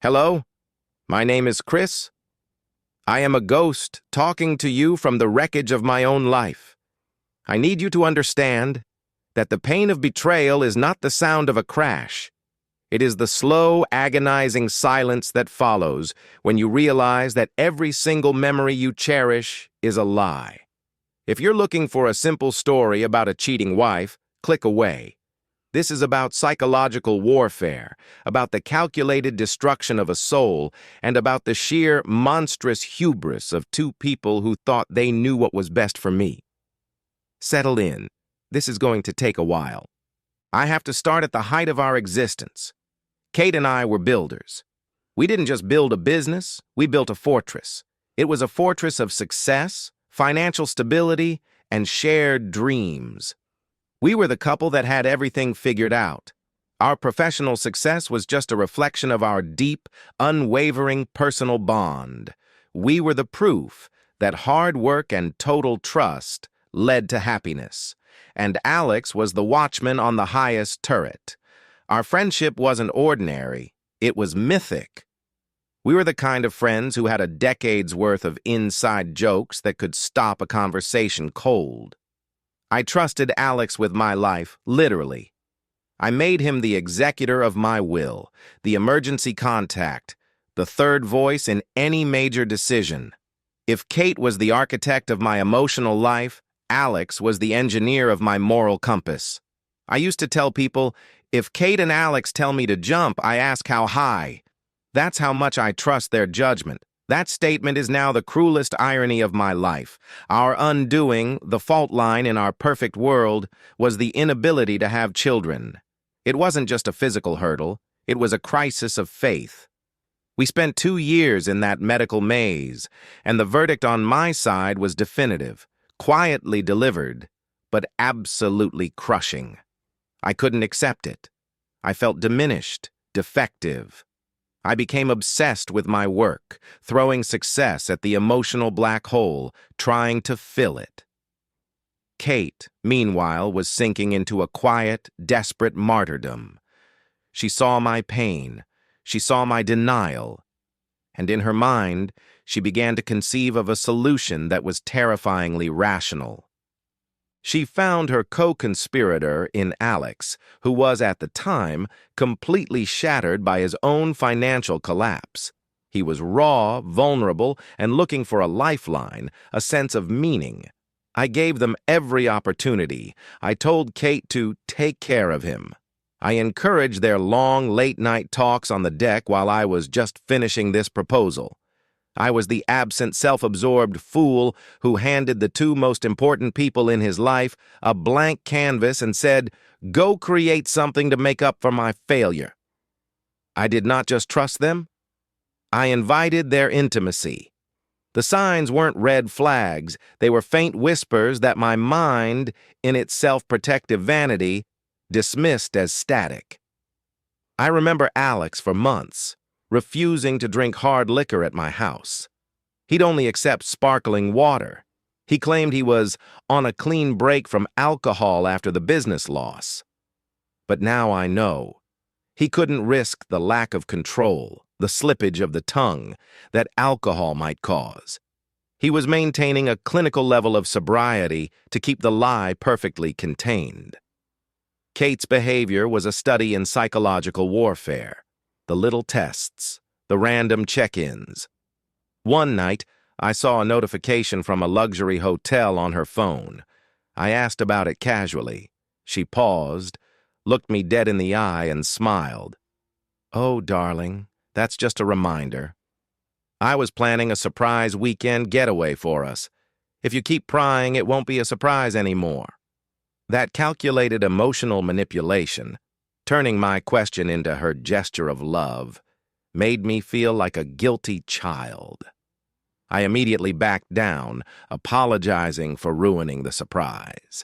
Hello, my name is Chris. I am a ghost talking to you from the wreckage of my own life. I need you to understand that the pain of betrayal is not the sound of a crash. It is the slow, agonizing silence that follows when you realize that every single memory you cherish is a lie. If you're looking for a simple story about a cheating wife, click away. This is about psychological warfare, about the calculated destruction of a soul, and about the sheer, monstrous hubris of two people who thought they knew what was best for me. Settle in. This is going to take a while. I have to start at the height of our existence. Kate and I were builders. We didn't just build a business, we built a fortress. It was a fortress of success, financial stability, and shared dreams. We were the couple that had everything figured out. Our professional success was just a reflection of our deep, unwavering personal bond. We were the proof that hard work and total trust led to happiness. And Alex was the watchman on the highest turret. Our friendship wasn't ordinary, it was mythic. We were the kind of friends who had a decade's worth of inside jokes that could stop a conversation cold. I trusted Alex with my life, literally. I made him the executor of my will, the emergency contact, the third voice in any major decision. If Kate was the architect of my emotional life, Alex was the engineer of my moral compass. I used to tell people, if Kate and Alex tell me to jump, I ask how high. That's how much I trust their judgment. That statement is now the cruelest irony of my life. Our undoing, the fault line in our perfect world, was the inability to have children. It wasn't just a physical hurdle, it was a crisis of faith. We spent 2 years in that medical maze, and the verdict on my side was definitive, quietly delivered, but absolutely crushing. I couldn't accept it. I felt diminished, defective. I became obsessed with my work, throwing success at the emotional black hole, trying to fill it. Kate, meanwhile, was sinking into a quiet, desperate martyrdom. She saw my pain, she saw my denial, and in her mind, she began to conceive of a solution that was terrifyingly rational. She found her co-conspirator in Alex, who was, at the time, completely shattered by his own financial collapse. He was raw, vulnerable, and looking for a lifeline, a sense of meaning. I gave them every opportunity. I told Kate to take care of him. I encouraged their long, late-night talks on the deck while I was just finishing this proposal. I was the absent, self-absorbed fool who handed the two most important people in his life a blank canvas and said, "Go create something to make up for my failure." I did not just trust them. I invited their intimacy. The signs weren't red flags. They were faint whispers that my mind, in its self-protective vanity, dismissed as static. I remember Alex for months, refusing to drink hard liquor at my house. He'd only accept sparkling water. He claimed he was on a clean break from alcohol after the business loss. But now I know. He couldn't risk the lack of control, the slippage of the tongue that alcohol might cause. He was maintaining a clinical level of sobriety to keep the lie perfectly contained. Kate's behavior was a study in psychological warfare. The little tests, the random check-ins. One night, I saw a notification from a luxury hotel on her phone. I asked about it casually. She paused, looked me dead in the eye, and smiled. "Oh, darling, that's just a reminder. I was planning a surprise weekend getaway for us. If you keep prying, it won't be a surprise anymore." That calculated emotional manipulation, turning my question into her gesture of love, made me feel like a guilty child. I immediately backed down, apologizing for ruining the surprise.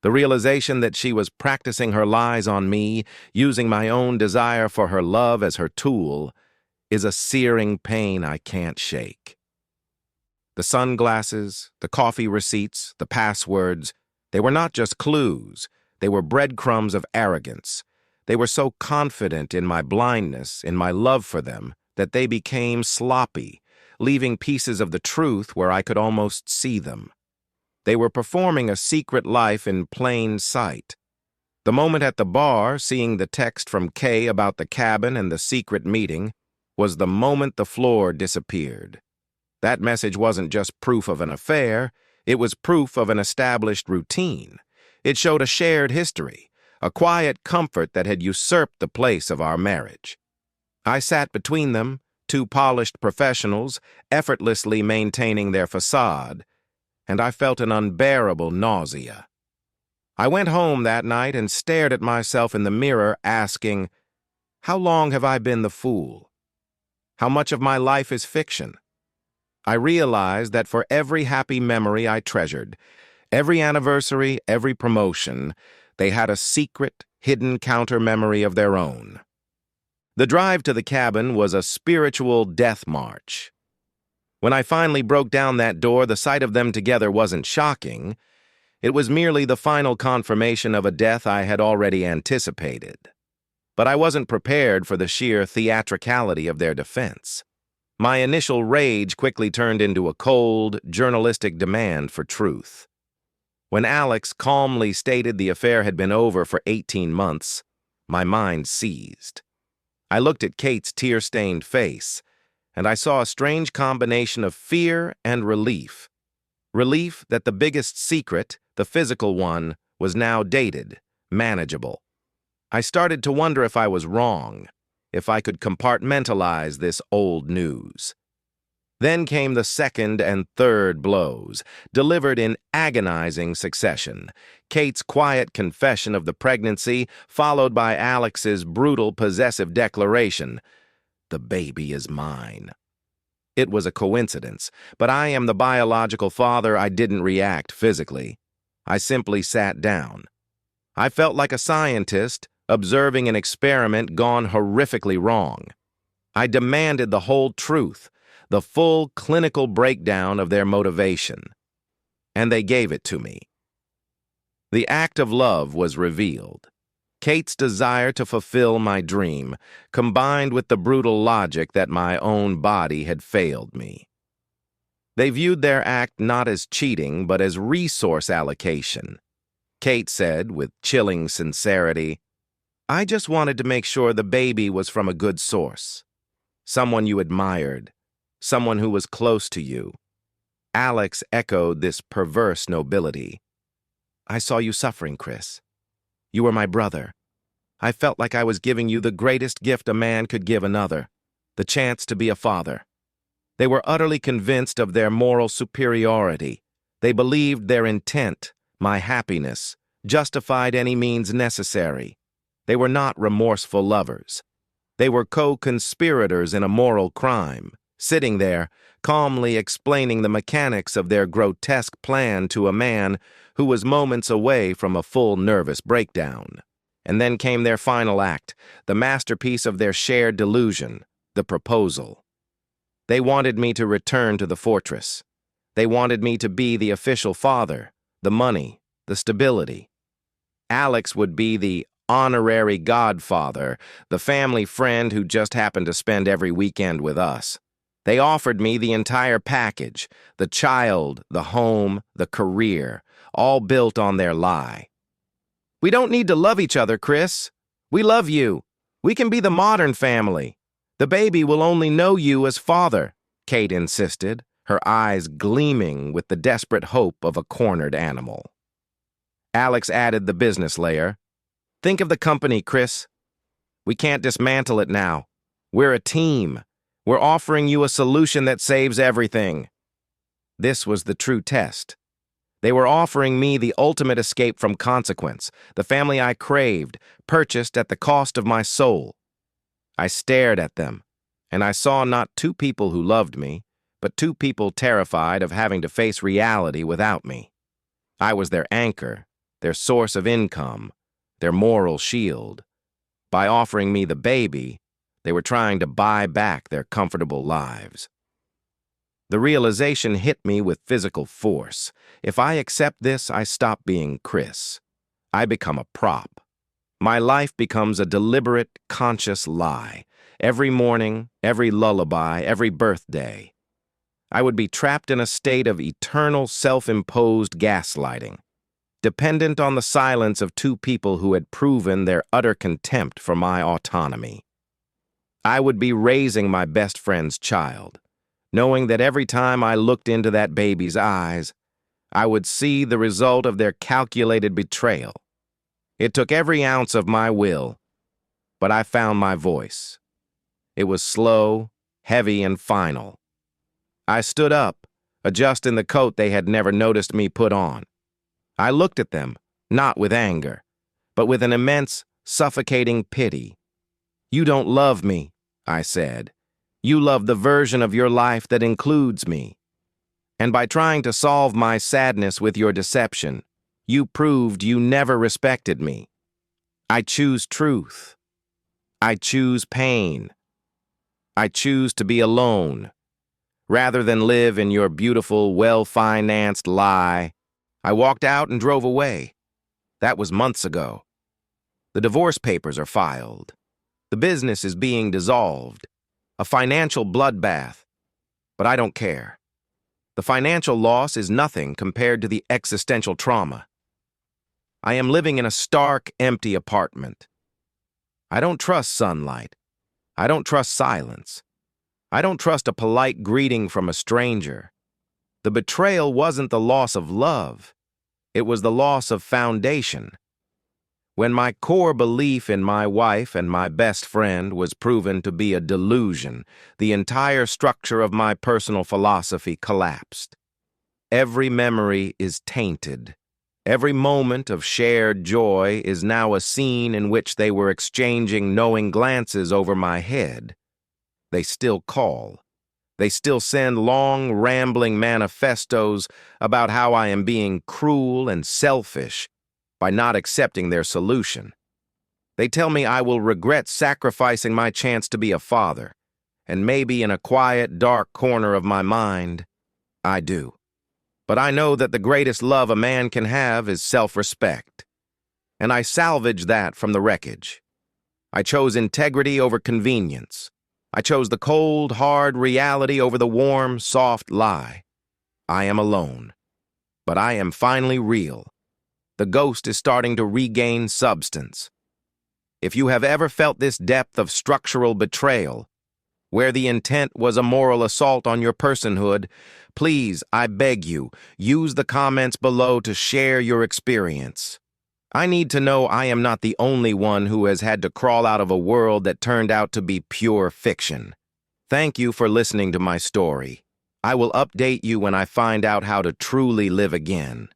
The realization that she was practicing her lies on me, using my own desire for her love as her tool, is a searing pain I can't shake. The sunglasses, the coffee receipts, the passwords, they were not just clues, they were breadcrumbs of arrogance. They were so confident in my blindness, in my love for them, that they became sloppy, leaving pieces of the truth where I could almost see them. They were performing a secret life in plain sight. The moment at the bar, seeing the text from Kay about the cabin and the secret meeting, was the moment the floor disappeared. That message wasn't just proof of an affair, it was proof of an established routine. It showed a shared history, a quiet comfort that had usurped the place of our marriage. I sat between them, two polished professionals, effortlessly maintaining their facade, and I felt an unbearable nausea. I went home that night and stared at myself in the mirror, asking, how long have I been the fool? How much of my life is fiction? I realized that for every happy memory I treasured, every anniversary, every promotion, they had a secret, hidden counter-memory of their own. The drive to the cabin was a spiritual death march. When I finally broke down that door, the sight of them together wasn't shocking. It was merely the final confirmation of a death I had already anticipated. But I wasn't prepared for the sheer theatricality of their defense. My initial rage quickly turned into a cold, journalistic demand for truth. When Alex calmly stated the affair had been over for 18 months, my mind seized. I looked at Kate's tear-stained face, and I saw a strange combination of fear and relief. Relief that the biggest secret, the physical one, was now dated, manageable. I started to wonder if I was wrong, if I could compartmentalize this old news. Then came the second and third blows, delivered in agonizing succession. Kate's quiet confession of the pregnancy, followed by Alex's brutal possessive declaration, "The baby is mine." It was a coincidence, but I am the biological father. I didn't react physically. I simply sat down. I felt like a scientist observing an experiment gone horrifically wrong. I demanded the whole truth, the full clinical breakdown of their motivation. And they gave it to me. The act of love was revealed. Kate's desire to fulfill my dream, combined with the brutal logic that my own body had failed me. They viewed their act not as cheating, but as resource allocation. Kate said, with chilling sincerity, "I just wanted to make sure the baby was from a good source. Someone you admired, someone who was close to you." Alex echoed this perverse nobility. "I saw you suffering, Chris. You were my brother. I felt like I was giving you the greatest gift a man could give another, the chance to be a father." They were utterly convinced of their moral superiority. They believed their intent, my happiness, justified any means necessary. They were not remorseful lovers. They were co-conspirators in a moral crime, sitting there, calmly explaining the mechanics of their grotesque plan to a man who was moments away from a full nervous breakdown. And then came their final act, the masterpiece of their shared delusion, the proposal. They wanted me to return to the fortress. They wanted me to be the official father, the money, the stability. Alex would be the honorary godfather, the family friend who just happened to spend every weekend with us. They offered me the entire package, the child, the home, the career, all built on their lie. "We don't need to love each other, Chris. We love you. We can be the modern family. The baby will only know you as father," Kate insisted, her eyes gleaming with the desperate hope of a cornered animal. Alex added the business layer. "Think of the company, Chris. We can't dismantle it now. We're a team. We're offering you a solution that saves everything." This was the true test. They were offering me the ultimate escape from consequence, the family I craved, purchased at the cost of my soul. I stared at them, and I saw not two people who loved me, but two people terrified of having to face reality without me. I was their anchor, their source of income, their moral shield. By offering me the baby, they were trying to buy back their comfortable lives. The realization hit me with physical force. If I accept this, I stop being Chris. I become a prop. My life becomes a deliberate, conscious lie. Every morning, every lullaby, every birthday. I would be trapped in a state of eternal self-imposed gaslighting, dependent on the silence of two people who had proven their utter contempt for my autonomy. I would be raising my best friend's child, knowing that every time I looked into that baby's eyes, I would see the result of their calculated betrayal. It took every ounce of my will, but I found my voice. It was slow, heavy, and final. I stood up, adjusting the coat they had never noticed me put on. I looked at them, not with anger, but with an immense, suffocating pity. "You don't love me," I said. "You love the version of your life that includes me. And by trying to solve my sadness with your deception, you proved you never respected me. I choose truth. I choose pain. I choose to be alone. Rather than live in your beautiful, well-financed lie, I walked out and drove away. That was months ago. The divorce papers are filed. The business is being dissolved. A financial bloodbath. But I don't care. The financial loss is nothing compared to the existential trauma. I am living in a stark, empty apartment. I don't trust sunlight. I don't trust silence. I don't trust a polite greeting from a stranger. The betrayal wasn't the loss of love. It was the loss of foundation. When my core belief in my wife and my best friend was proven to be a delusion, the entire structure of my personal philosophy collapsed. Every memory is tainted. Every moment of shared joy is now a scene in which they were exchanging knowing glances over my head. They still call. They still send long, rambling manifestos about how I am being cruel and selfish by not accepting their solution. They tell me I will regret sacrificing my chance to be a father, and maybe in a quiet, dark corner of my mind, I do. But I know that the greatest love a man can have is self-respect, and I salvage that from the wreckage. I chose integrity over convenience. I chose the cold, hard reality over the warm, soft lie. I am alone, but I am finally real. The ghost is starting to regain substance. If you have ever felt this depth of structural betrayal, where the intent was a moral assault on your personhood, please, I beg you, use the comments below to share your experience. I need to know I am not the only one who has had to crawl out of a world that turned out to be pure fiction. Thank you for listening to my story. I will update you when I find out how to truly live again.